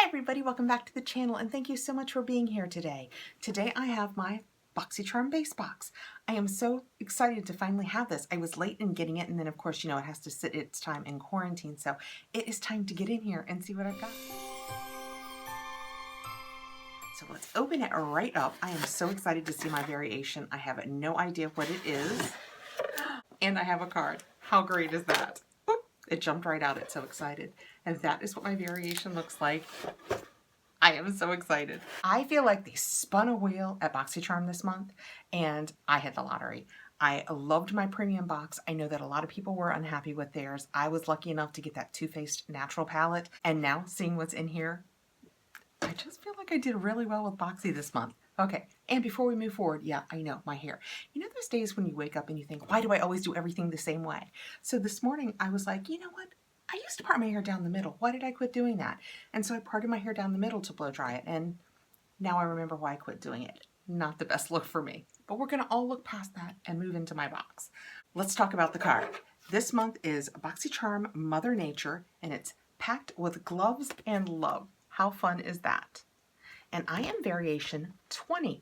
everybody, welcome back to the channel and thank you so much for being here today. Today I have my Boxycharm base box. I am so excited to finally have this. I was late in getting it and then of course you know it has to sit its time in quarantine, so it is time to get in here and see what I've got. So let's open it right up. I am so excited to see my variation. I have no idea what it is and I have a card. How great is that? It jumped right out. It's so excited. And that is what my variation looks like. I am so excited. I feel like they spun a wheel at Boxycharm this month and I hit the lottery. I loved my premium box. I know that a lot of people were unhappy with theirs. I was lucky enough to get that Too Faced natural palette, and now seeing what's in here, I just feel like I did really well with Boxy this month. Okay, and before we move forward, yeah, I know, my hair. You know those days when you wake up and you think, why do I always do everything the same way? So this morning I was like, you know what? I used to part my hair down the middle. Why did I quit doing that? And so I parted my hair down the middle to blow dry it, and now I remember why I quit doing it. Not the best look for me, but we're gonna all look past that and move into my box. Let's talk about the card. This month is Boxycharm Mother Nature, and it's packed with gloves and love. How fun is that? And I am variation 20.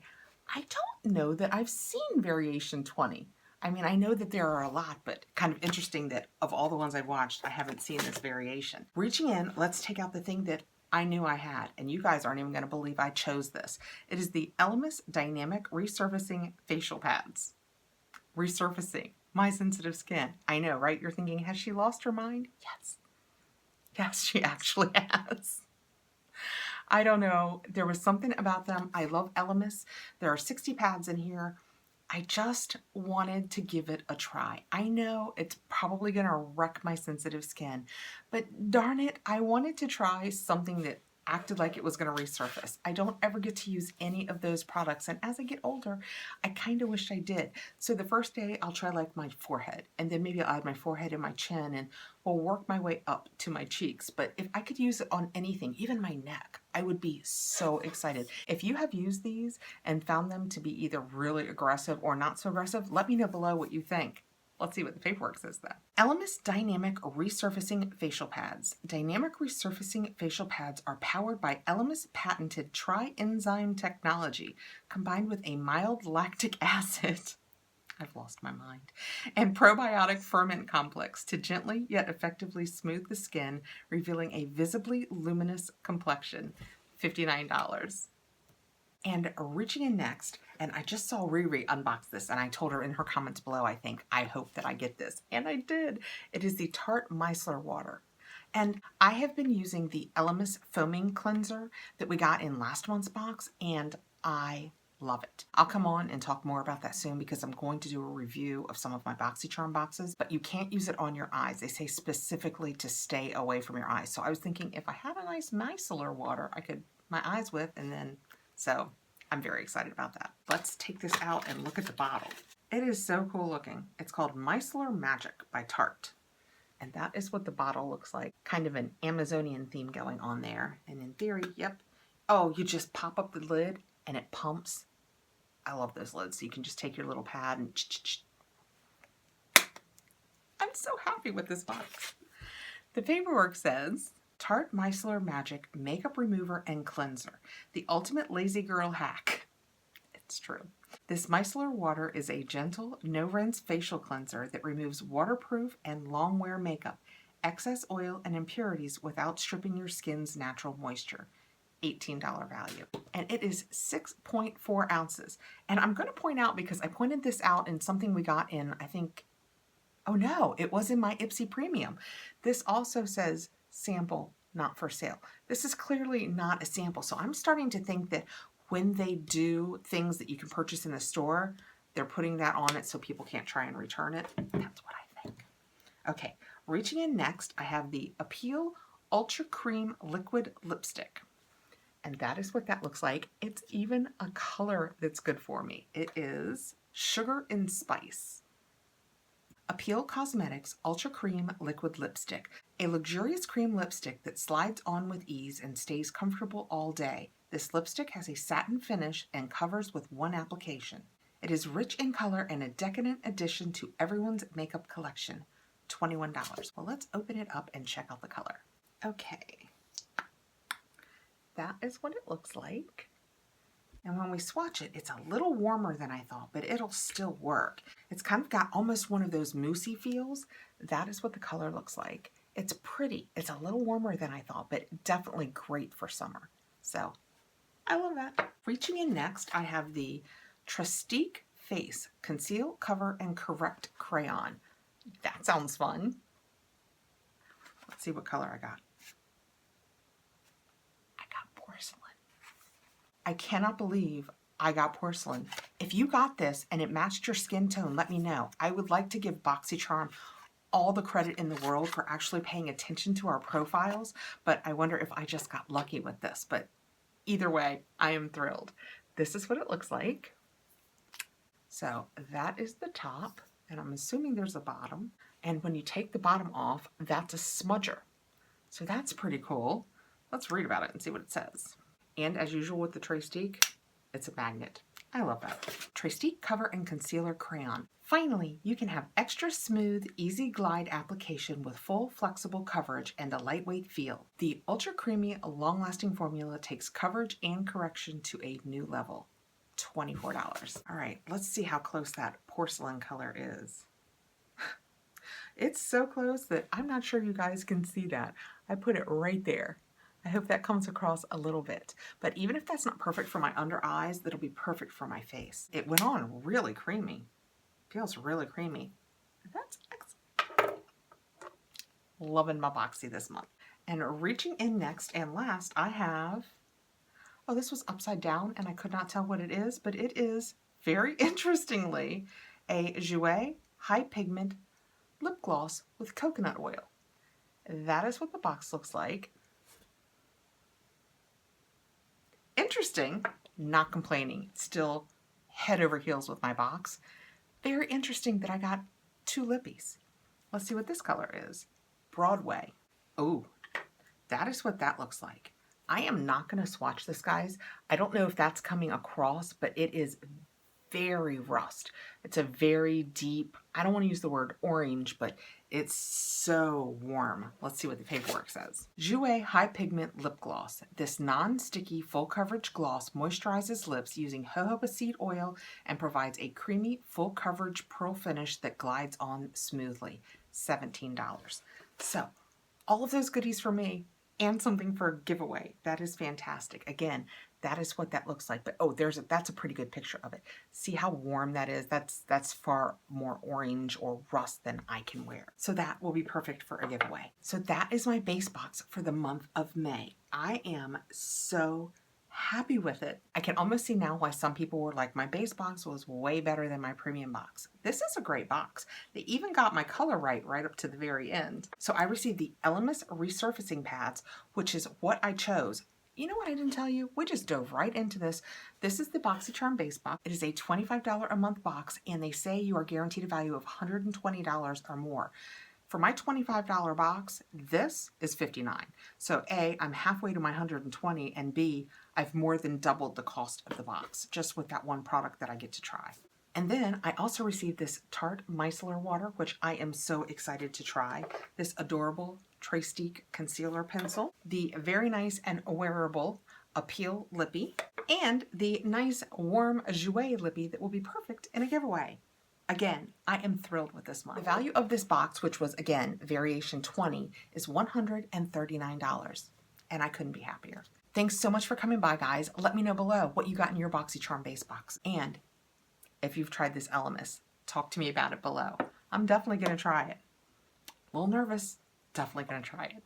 I don't know that I've seen variation 20. I mean, I know that there are a lot, but kind of interesting that of all the ones I've watched, I haven't seen this variation. Reaching in, let's take out the thing that I knew I had, and you guys aren't even going to believe I chose this. It is the Elemis Dynamic Resurfacing Facial Pads. Resurfacing my sensitive skin. I know, right? You're thinking, has she lost her mind? Yes. Yes, she actually has. I don't know. There was something about them. I love Elemis. There are 60 pads in here. I just wanted to give it a try. I know it's probably going to wreck my sensitive skin, but darn it, I wanted to try something that acted like it was going to resurface. I don't ever get to use any of those products, and as I get older, I kind of wish I did. So the first day I'll try like my forehead, and then maybe I'll add my forehead and my chin, and we'll work my way up to my cheeks. But if I could use it on anything, even my neck, I would be so excited. If you have used these and found them to be either really aggressive or not so aggressive, let me know below what you think. Let's see what the paperwork says then. Elemis Dynamic Resurfacing Facial Pads. Dynamic Resurfacing Facial Pads are powered by Elemis patented tri-enzyme technology combined with a mild lactic acid, I've lost my mind, and probiotic ferment complex to gently yet effectively smooth the skin, revealing a visibly luminous complexion. $59. And reaching in next, and I just saw Riri unbox this, and I told her in her comments below, I think, I hope that I get this. And I did. It is the Tarte Micellar Water. And I have been using the Elemis Foaming Cleanser that we got in last month's box, and I love it. I'll come on and talk more about that soon because I'm going to do a review of some of my Boxycharm boxes, but you can't use it on your eyes. They say specifically to stay away from your eyes. So I was thinking if I had a nice micellar water I could my eyes with, and then so I'm very excited about that. Let's take this out and look at the bottle. It is so cool looking. It's called Micellar Magic by Tarte. And that is what the bottle looks like. Kind of an Amazonian theme going on there. And in theory, yep. Oh, you just pop up the lid and it pumps. I love those lids. So you can just take your little pad and I'm so happy with this box. The paperwork says, Tarte Micellar Magic Makeup Remover and Cleanser, the ultimate lazy girl hack. It's true. This micellar water is a gentle, no-rinse facial cleanser that removes waterproof and long-wear makeup, excess oil, and impurities without stripping your skin's natural moisture. $18 value. And it is 6.4 ounces. And I'm going to point out, because I pointed this out in something we got in, I think, oh no, it was in my Ipsy Premium. This also says sample, not for sale. This is clearly not a sample. So I'm starting to think that when they do things that you can purchase in the store, they're putting that on it so people can't try and return it. That's what I think. Okay, reaching in next, I have the Appeal Ultra Cream Liquid Lipstick. And that is what that looks like. It's even a color that's good for me. It is Sugar and Spice. Appeal Cosmetics Ultra Cream Liquid Lipstick, a luxurious cream lipstick that slides on with ease and stays comfortable all day. This lipstick has a satin finish and covers with one application. It is rich in color and a decadent addition to everyone's makeup collection. $21. Well, let's open it up and check out the color. Okay. that is what it looks like. And when we swatch it, it's a little warmer than I thought, but it'll still work. It's kind of got almost one of those moussey feels. That is what the color looks like. It's pretty. It's a little warmer than I thought, but definitely great for summer. So I love that. Reaching in next, I have the Trestique Face Conceal, Cover, and Correct Crayon. That sounds fun. Let's see what color I got. I got porcelain. I cannot believe I got porcelain. If you got this and it matched your skin tone, let me know. I would like to give Boxycharm all the credit in the world for actually paying attention to our profiles, but I wonder if I just got lucky with this. But either way, I am thrilled. This is what it looks like. So that is the top, and I'm assuming there's a bottom. And when you take the bottom off, that's a smudger. So that's pretty cool. Let's read about it and see what it says. And as usual with the Trestique, it's a magnet. I love that. Trestique Cover and Concealer Crayon. Finally, you can have extra smooth, easy glide application with full flexible coverage and a lightweight feel. The ultra creamy, long-lasting formula takes coverage and correction to a new level. $24. All right, let's see how close that porcelain color is. It's so close that I'm not sure you guys can see that. I put it right there. I hope that comes across a little bit. But even if that's not perfect for my under eyes, that'll be perfect for my face. It went on really creamy. Feels really creamy. That's excellent. Loving my Boxy this month. And reaching in next and last, I have, oh, this was upside down and I could not tell what it is, but it is, very interestingly, a Jouer High Pigment Lip Gloss with coconut oil. That is what the box looks like. Interesting, not complaining. Still head over heels with my box. Very interesting that I got 2 lippies. Let's see what this color is. Broadway. Oh, that is what that looks like. I am not going to swatch this, guys. I don't know if that's coming across, but it is very rust. It's a very deep, I don't want to use the word orange, but it's so warm. Let's see what the paperwork says. Jouer High Pigment Lip Gloss. This non-sticky full coverage gloss moisturizes lips using jojoba seed oil and provides a creamy full coverage pearl finish that glides on smoothly. $17. So all of those goodies for me and something for a giveaway. That is fantastic. Again, that is what that looks like. But oh, that's a pretty good picture of it. See how warm that is? That's far more orange or rust than I can wear. So that will be perfect for a giveaway. So that is my base box for the month of May. I am so happy with it. I can almost see now why some people were like, my base box was way better than my premium box. This is a great box. They even got my color right up to the very end. So I received the Elemis Resurfacing Pads, which is what I chose. You know what I didn't tell you? We just dove right into this. This is the Boxycharm base box. It is a $25 a month box, and they say you are guaranteed a value of $120 or more. For my $25 box, this is $59. So A, I'm halfway to my $120, and B, I've more than doubled the cost of the box just with that one product that I get to try. And then I also received this Tarte Micellar Water, which I am so excited to try. This adorable Trestique Concealer Pencil, the very nice and wearable Appeal Lippy, and the nice warm Jouer Lippy that will be perfect in a giveaway. Again, I am thrilled with this month. The value of this box, which was, again, variation 20, is $139, and I couldn't be happier. Thanks so much for coming by, guys. Let me know below what you got in your Boxycharm base box. And if you've tried this Elemis, talk to me about it below. I'm definitely going to try it. A little nervous, definitely going to try it.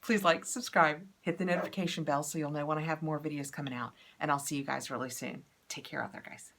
Please like, subscribe, hit the notification bell so you'll know when I have more videos coming out, and I'll see you guys really soon. Take care out there, guys.